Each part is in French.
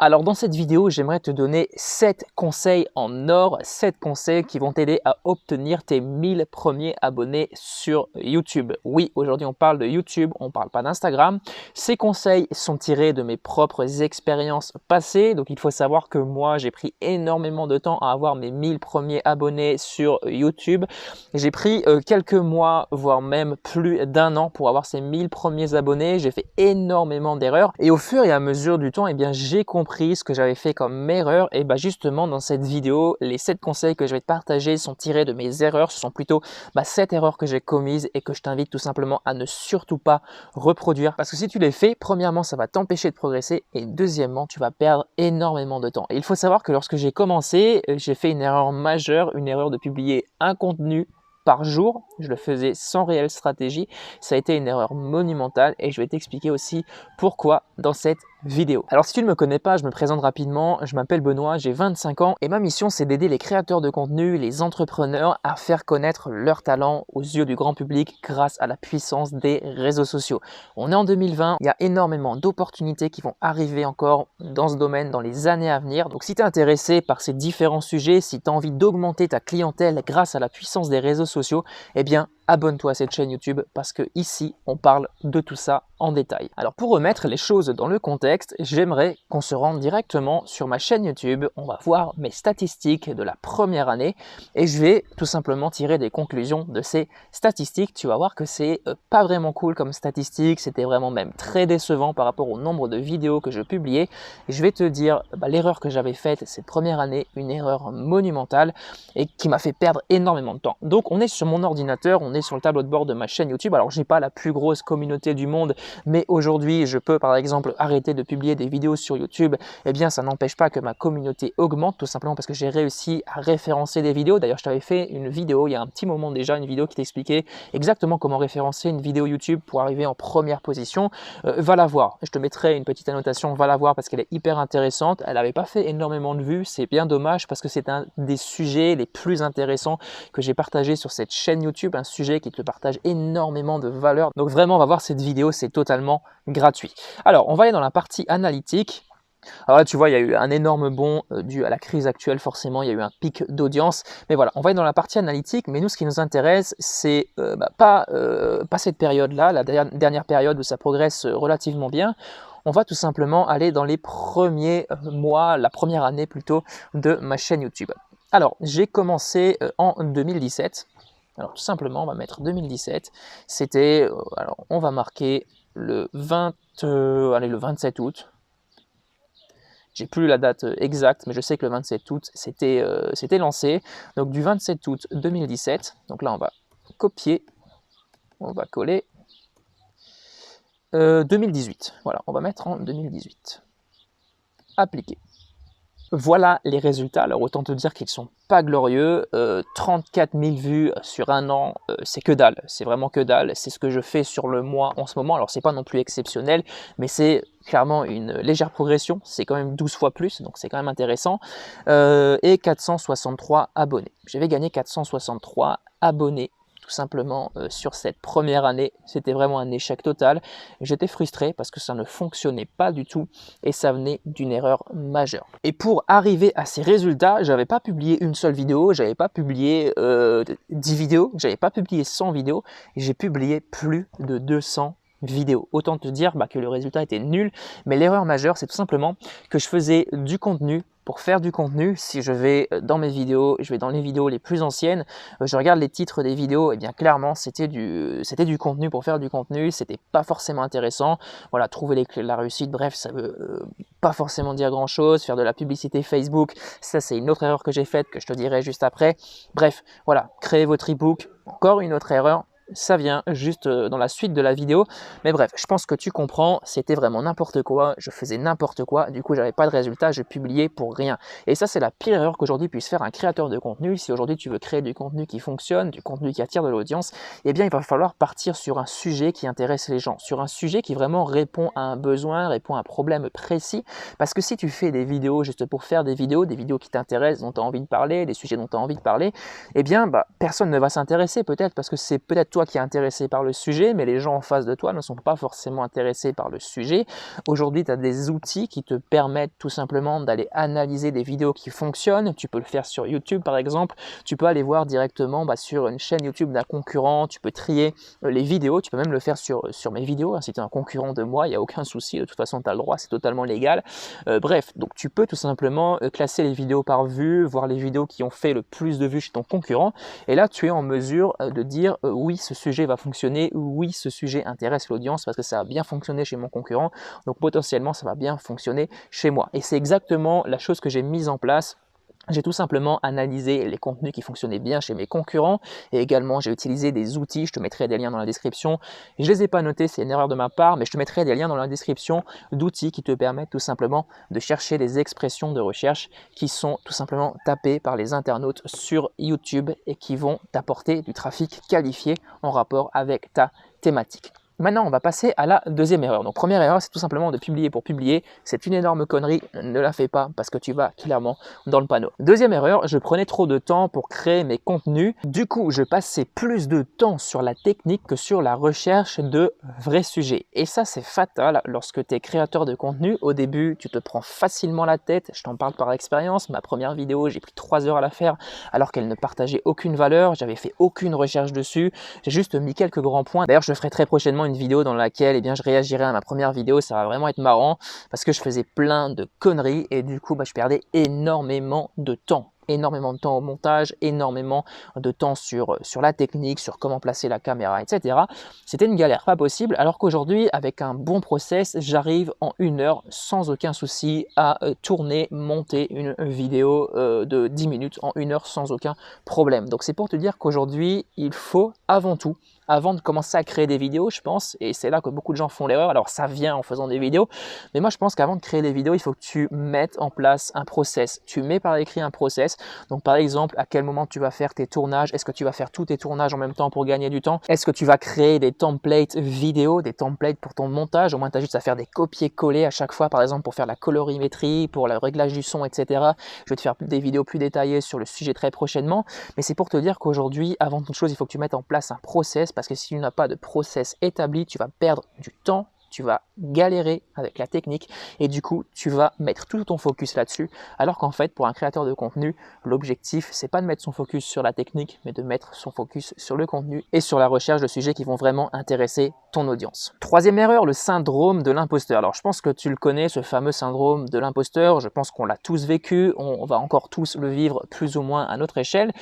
Alors dans cette vidéo, j'aimerais te donner 7 conseils en or, 7 conseils qui vont t'aider à obtenir tes 1000 premiers abonnés sur YouTube. Oui, aujourd'hui on parle de YouTube, on ne parle pas d'Instagram. Ces conseils sont tirés de mes propres expériences passées. Donc il faut savoir que moi, j'ai pris énormément de temps à avoir mes 1000 premiers abonnés sur YouTube. J'ai pris quelques mois, voire même plus d'un an pour avoir ces 1000 premiers abonnés. J'ai fait énormément d'erreurs et au fur et à mesure du temps, j'ai compris ce que j'avais fait comme erreur. Et justement dans cette vidéo, les 7 conseils que je vais te partager sont tirés de mes erreurs. Ce sont plutôt 7 erreurs que j'ai commises et que je t'invite tout simplement à ne surtout pas reproduire. Parce que si tu les fais, premièrement, ça va t'empêcher de progresser et deuxièmement, tu vas perdre énormément de temps. Et il faut savoir que lorsque j'ai commencé, j'ai fait une erreur majeure, une erreur de publier un contenu par jour. Je le faisais sans réelle stratégie. Ça a été une erreur monumentale et je vais t'expliquer aussi pourquoi dans cette vidéo. Alors si tu ne me connais pas, je me présente rapidement. Je m'appelle Benoît, j'ai 25 ans et ma mission c'est d'aider les créateurs de contenu, les entrepreneurs à faire connaître leur talent aux yeux du grand public grâce à la puissance des réseaux sociaux. On est en 2020, il y a énormément d'opportunités qui vont arriver encore dans ce domaine dans les années à venir. Donc si tu es intéressé par ces différents sujets, si tu as envie d'augmenter ta clientèle grâce à la puissance des réseaux sociaux, abonne-toi à cette chaîne YouTube parce que ici on parle de tout ça en détail. Alors pour remettre les choses dans le contexte, j'aimerais qu'on se rende directement sur ma chaîne YouTube. On va voir mes statistiques de la première année et je vais tout simplement tirer des conclusions de ces statistiques. Tu vas voir que c'est pas vraiment cool comme statistiques, c'était vraiment même très décevant par rapport au nombre de vidéos que je publiais. Et je vais te dire l'erreur que j'avais faite cette première année, une erreur monumentale et qui m'a fait perdre énormément de temps. Donc on est sur mon ordinateur, on est sur le tableau de bord de ma chaîne YouTube. Alors j'ai pas la plus grosse communauté du monde, mais aujourd'hui je peux par exemple arrêter de publier des vidéos sur YouTube. Ça n'empêche pas que ma communauté augmente tout simplement parce que j'ai réussi à référencer des vidéos. D'ailleurs je t'avais fait une vidéo il y a un petit moment déjà, une vidéo qui t'expliquait exactement comment référencer une vidéo YouTube pour arriver en première position. Va la voir, je te mettrai une petite annotation, va la voir parce qu'elle est hyper intéressante. Elle n'avait pas fait énormément de vues, c'est bien dommage parce que c'est un des sujets les plus intéressants que j'ai partagé sur cette chaîne YouTube, un sujet qui te partage énormément de valeur. Donc vraiment, on va voir cette vidéo, c'est totalement gratuit. Alors, on va aller dans la partie analytique. Alors là, tu vois, il y a eu un énorme bond dû à la crise actuelle, forcément, il y a eu un pic d'audience. Mais voilà, on va aller dans la partie analytique, mais nous, ce qui nous intéresse, c'est pas cette période-là, la dernière période où ça progresse relativement bien. On va tout simplement aller dans les premiers mois, la première année plutôt, de ma chaîne YouTube. Alors, j'ai commencé en 2017. Alors, tout simplement, on va mettre 2017. C'était, alors, on va marquer le 27 août. J'ai plus la date exacte, mais je sais que le 27 août, c'était lancé. Donc, du 27 août 2017. Donc là, on va copier, on va coller. 2018, voilà, on va mettre en 2018. Appliquer. Voilà les résultats. Alors autant te dire qu'ils ne sont pas glorieux. 34 000 vues sur un an, c'est que dalle. C'est vraiment que dalle. C'est ce que je fais sur le mois en ce moment. Alors c'est pas non plus exceptionnel, mais c'est clairement une légère progression. C'est quand même 12 fois plus, donc c'est quand même intéressant. Et 463 abonnés. J'avais gagné 463 abonnés. Simplement sur cette première année, c'était vraiment un échec total. J'étais frustré parce que ça ne fonctionnait pas du tout et ça venait d'une erreur majeure. Et pour arriver à ces résultats, j'avais pas publié une seule vidéo, j'avais pas publié 10 vidéos, j'avais pas publié 100 vidéos, et j'ai publié plus de 200 vidéos. Autant te dire que le résultat était nul, mais l'erreur majeure, c'est tout simplement que je faisais du contenu pour faire du contenu. Si je vais dans mes vidéos, je vais dans les vidéos les plus anciennes, je regarde les titres des vidéos, et bien clairement c'était du contenu pour faire du contenu, c'était pas forcément intéressant. Voilà, trouver les clés de la réussite, bref, ça veut pas forcément dire grand chose. Faire de la publicité Facebook, ça c'est une autre erreur que j'ai faite, que je te dirai juste après. Bref, voilà, créer votre e-book, encore une autre erreur. Ça vient juste dans la suite de la vidéo, mais bref, je pense que tu comprends, c'était vraiment n'importe quoi, je faisais n'importe quoi, du coup j'avais pas de résultat, je publiais pour rien. Et ça c'est la pire erreur qu'aujourd'hui puisse faire un créateur de contenu. Si aujourd'hui tu veux créer du contenu qui fonctionne, du contenu qui attire de l'audience, il va falloir partir sur un sujet qui intéresse les gens, sur un sujet qui vraiment répond à un besoin, répond à un problème précis, parce que si tu fais des vidéos juste pour faire des vidéos qui t'intéressent, dont tu as envie de parler, des sujets dont tu as envie de parler, personne ne va s'intéresser peut-être parce que c'est peut-être toi toi qui es intéressé par le sujet, mais les gens en face de toi ne sont pas forcément intéressés par le sujet. Aujourd'hui, tu as des outils qui te permettent tout simplement d'aller analyser des vidéos qui fonctionnent. Tu peux le faire sur YouTube par exemple. Tu peux aller voir directement sur une chaîne YouTube d'un concurrent. Tu peux trier les vidéos. Tu peux même le faire sur mes vidéos. Si tu es un concurrent de moi, il n'y a aucun souci. De toute façon, tu as le droit, c'est totalement légal. Bref, donc tu peux tout simplement classer les vidéos par vue, voir les vidéos qui ont fait le plus de vues chez ton concurrent. Et là, tu es en mesure de dire oui, ce sujet va fonctionner, oui, ce sujet intéresse l'audience parce que ça a bien fonctionné chez mon concurrent. Donc potentiellement, ça va bien fonctionner chez moi. Et c'est exactement la chose que j'ai mise en place. J'ai tout simplement analysé les contenus qui fonctionnaient bien chez mes concurrents et également j'ai utilisé des outils, je te mettrai des liens dans la description. Je ne les ai pas notés, c'est une erreur de ma part, mais je te mettrai des liens dans la description d'outils qui te permettent tout simplement de chercher des expressions de recherche qui sont tout simplement tapées par les internautes sur YouTube et qui vont t'apporter du trafic qualifié en rapport avec ta thématique. Maintenant, on va passer à la deuxième erreur. Donc, première erreur, c'est tout simplement de publier pour publier. C'est une énorme connerie, ne la fais pas parce que tu vas clairement dans le panneau. Deuxième erreur, je prenais trop de temps pour créer mes contenus. Du coup, je passais plus de temps sur la technique que sur la recherche de vrais sujets. Et ça, c'est fatal lorsque tu es créateur de contenu. Au début, tu te prends facilement la tête. Je t'en parle par expérience. Ma première vidéo, j'ai pris 3 heures à la faire alors qu'elle ne partageait aucune valeur. J'avais fait aucune recherche dessus. J'ai juste mis quelques grands points. D'ailleurs, je ferai très prochainement une vidéo dans laquelle je réagirai à ma première vidéo, ça va vraiment être marrant parce que je faisais plein de conneries et du coup je perdais énormément de temps au montage, énormément de temps sur la technique, sur comment placer la caméra, etc. C'était une galère, pas possible, alors qu'aujourd'hui, avec un bon process, j'arrive en 1 heure sans aucun souci à tourner, monter une vidéo de 10 minutes en 1 heure sans aucun problème. Donc c'est pour te dire qu'aujourd'hui, il faut avant tout, avant de commencer à créer des vidéos, je pense, et c'est là que beaucoup de gens font l'erreur, alors ça vient en faisant des vidéos, mais moi je pense qu'avant de créer des vidéos, il faut que tu mettes en place un process. Tu mets par écrit un process, donc par exemple, à quel moment tu vas faire tes tournages, est-ce que tu vas faire tous tes tournages en même temps pour gagner du temps, est-ce que tu vas créer des templates vidéo, des templates pour ton montage, au moins tu as juste à faire des copier-coller à chaque fois, par exemple pour faire la colorimétrie, pour le réglage du son, etc. Je vais te faire des vidéos plus détaillées sur le sujet très prochainement, mais c'est pour te dire qu'aujourd'hui, avant toute chose, il faut que tu mettes en place un process, parce que si tu n'as pas de process établi, tu vas perdre du temps, tu vas galérer avec la technique et du coup, tu vas mettre tout ton focus là-dessus. Alors qu'en fait, pour un créateur de contenu, l'objectif, c'est pas de mettre son focus sur la technique, mais de mettre son focus sur le contenu et sur la recherche de sujets qui vont vraiment intéresser ton audience. Troisième erreur, le syndrome de l'imposteur. Alors, je pense que tu le connais, ce fameux syndrome de l'imposteur. Je pense qu'on l'a tous vécu, on va encore tous le vivre plus ou moins à notre échelle.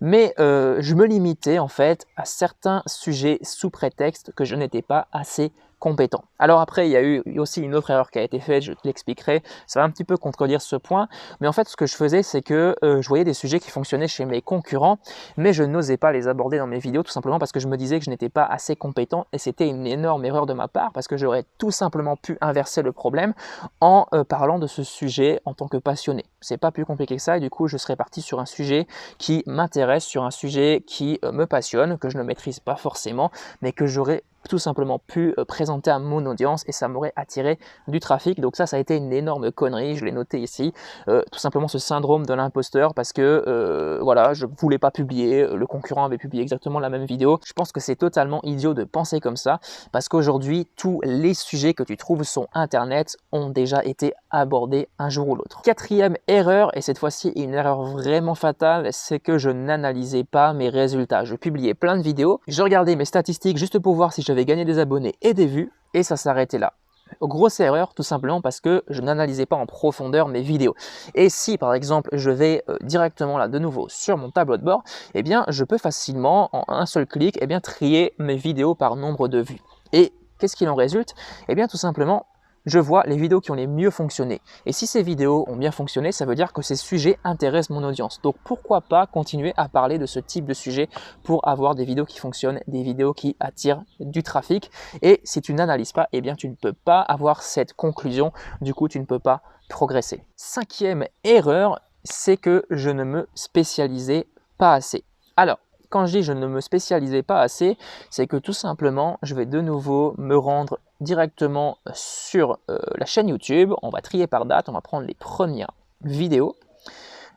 Mais je me limitais en fait à certains sujets sous prétexte que je n'étais pas assez compétent. Alors après, il y a eu aussi une autre erreur qui a été faite, je te l'expliquerai, ça va un petit peu contredire ce point, mais en fait ce que je faisais c'est que je voyais des sujets qui fonctionnaient chez mes concurrents, mais je n'osais pas les aborder dans mes vidéos tout simplement parce que je me disais que je n'étais pas assez compétent et c'était une énorme erreur de ma part parce que j'aurais tout simplement pu inverser le problème en parlant de ce sujet en tant que passionné. C'est pas plus compliqué que ça et du coup je serais parti sur un sujet qui m'intéresse, sur un sujet qui me passionne, que je ne maîtrise pas forcément, mais que j'aurais tout simplement pu présenter à mon audience et ça m'aurait attiré du trafic. Donc ça a été une énorme connerie, je l'ai noté ici, tout simplement ce syndrome de l'imposteur parce que voilà, je voulais pas publier, le concurrent avait publié exactement la même vidéo. Je pense que c'est totalement idiot de penser comme ça parce qu'aujourd'hui tous les sujets que tu trouves sur internet ont déjà été abordés un jour ou l'autre. Quatrième erreur, et cette fois-ci une erreur vraiment fatale, c'est que je n'analysais pas mes résultats. Je publiais plein de vidéos, je regardais mes statistiques juste pour voir si j'avais gagné des abonnés et des vues et ça s'arrêtait là. Grosse erreur tout simplement parce que je n'analysais pas en profondeur mes vidéos. Et si par exemple je vais directement là de nouveau sur mon tableau de bord, eh bien je peux facilement en un seul clic trier mes vidéos par nombre de vues. Et qu'est-ce qu'il en résulte? Eh bien tout simplement je vois les vidéos qui ont les mieux fonctionné. Et si ces vidéos ont bien fonctionné, ça veut dire que ces sujets intéressent mon audience. Donc pourquoi pas continuer à parler de ce type de sujet pour avoir des vidéos qui fonctionnent, des vidéos qui attirent du trafic. Et si tu n'analyses pas, eh bien tu ne peux pas avoir cette conclusion. Du coup, tu ne peux pas progresser. Cinquième erreur, c'est que je ne me spécialisais pas assez. Alors, quand je dis je ne me spécialisais pas assez, c'est que tout simplement, je vais de nouveau me rendre directement sur la chaîne YouTube. On va trier par date, on va prendre les premières vidéos.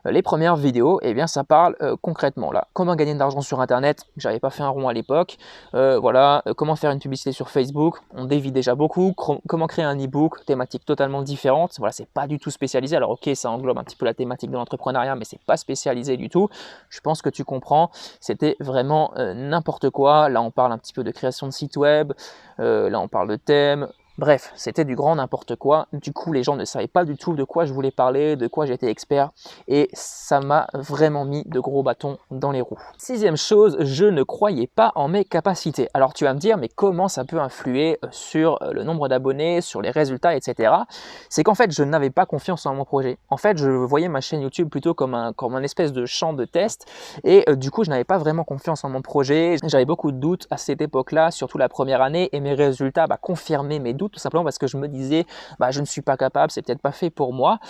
Les premières vidéos, eh bien ça parle concrètement là, comment gagner de l'argent sur internet, j'avais pas fait un rond à l'époque, voilà, comment faire une publicité sur Facebook, on dévie déjà beaucoup, comment créer un e-book, thématique totalement différente, voilà, c'est pas du tout spécialisé, alors ok, ça englobe un petit peu la thématique de l'entrepreneuriat, mais c'est pas spécialisé du tout, je pense que tu comprends, c'était vraiment n'importe quoi, là on parle un petit peu de création de site web, là on parle de thème. Bref, c'était du grand n'importe quoi. Du coup, les gens ne savaient pas du tout de quoi je voulais parler, de quoi j'étais expert. Et ça m'a vraiment mis de gros bâtons dans les roues. Sixième chose, je ne croyais pas en mes capacités. Alors tu vas me dire, mais comment ça peut influer sur le nombre d'abonnés, sur les résultats, etc. C'est qu'en fait, je n'avais pas confiance en mon projet. En fait, je voyais ma chaîne YouTube plutôt comme un espèce de champ de test. Et du coup, je n'avais pas vraiment confiance en mon projet. J'avais beaucoup de doutes à cette époque-là, surtout la première année. Et mes résultats confirmaient mes doutes, tout simplement parce que je me disais je ne suis pas capable, c'est peut-être pas fait pour moi.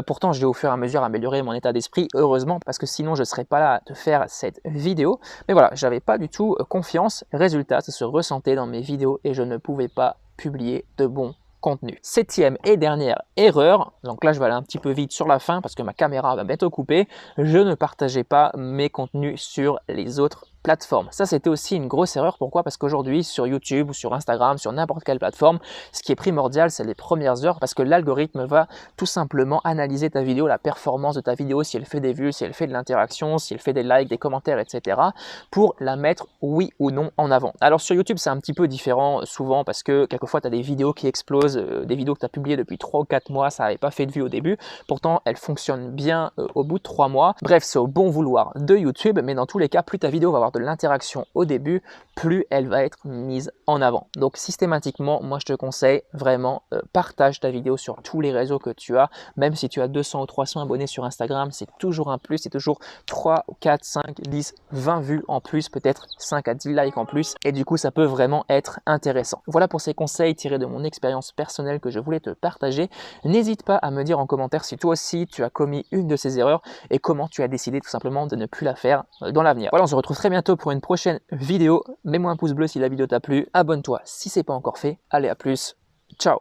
Pourtant j'ai au fur et à mesure amélioré mon état d'esprit, heureusement, parce que sinon je ne serais pas là à te faire cette vidéo. Mais voilà, j'avais pas du tout confiance. Résultat, ça se ressentait dans mes vidéos et je ne pouvais pas publier de bons contenu. Septième et dernière erreur, donc là je vais aller un petit peu vite sur la fin parce que ma caméra va bientôt couper, je ne partageais pas mes contenus sur les autres plateformes. Ça c'était aussi une grosse erreur. Pourquoi? Parce qu'aujourd'hui sur YouTube ou sur Instagram, sur n'importe quelle plateforme, ce qui est primordial c'est les premières heures, parce que l'algorithme va tout simplement analyser ta vidéo, la performance de ta vidéo, si elle fait des vues, si elle fait de l'interaction, si elle fait des likes, des commentaires, etc. pour la mettre oui ou non en avant. Alors sur YouTube c'est un petit peu différent souvent parce que quelquefois tu as des vidéos qui explosent, des vidéos que tu as publiées depuis 3 ou 4 mois, ça n'avait pas fait de vues au début, pourtant elles fonctionnent bien au bout de 3 mois. Bref, c'est au bon vouloir de YouTube, mais dans tous les cas, plus ta vidéo va avoir de l'interaction au début, plus elle va être mise en avant. Donc systématiquement, moi je te conseille vraiment, partage ta vidéo sur tous les réseaux que tu as, même si tu as 200 ou 300 abonnés sur Instagram, c'est toujours un plus, c'est toujours 3, 4, 5, 10, 20 vues en plus, peut-être 5 à 10 likes en plus, et du coup ça peut vraiment être intéressant. Voilà pour ces conseils tirés de mon expérience personnelle que je voulais te partager. N'hésite pas à me dire en commentaire si toi aussi tu as commis une de ces erreurs et comment tu as décidé tout simplement de ne plus la faire dans l'avenir. Voilà, on se retrouve très bientôt pour une prochaine vidéo. Mets-moi un pouce bleu si la vidéo t'a plu, abonne-toi si ce n'est pas encore fait. Allez, à plus, ciao.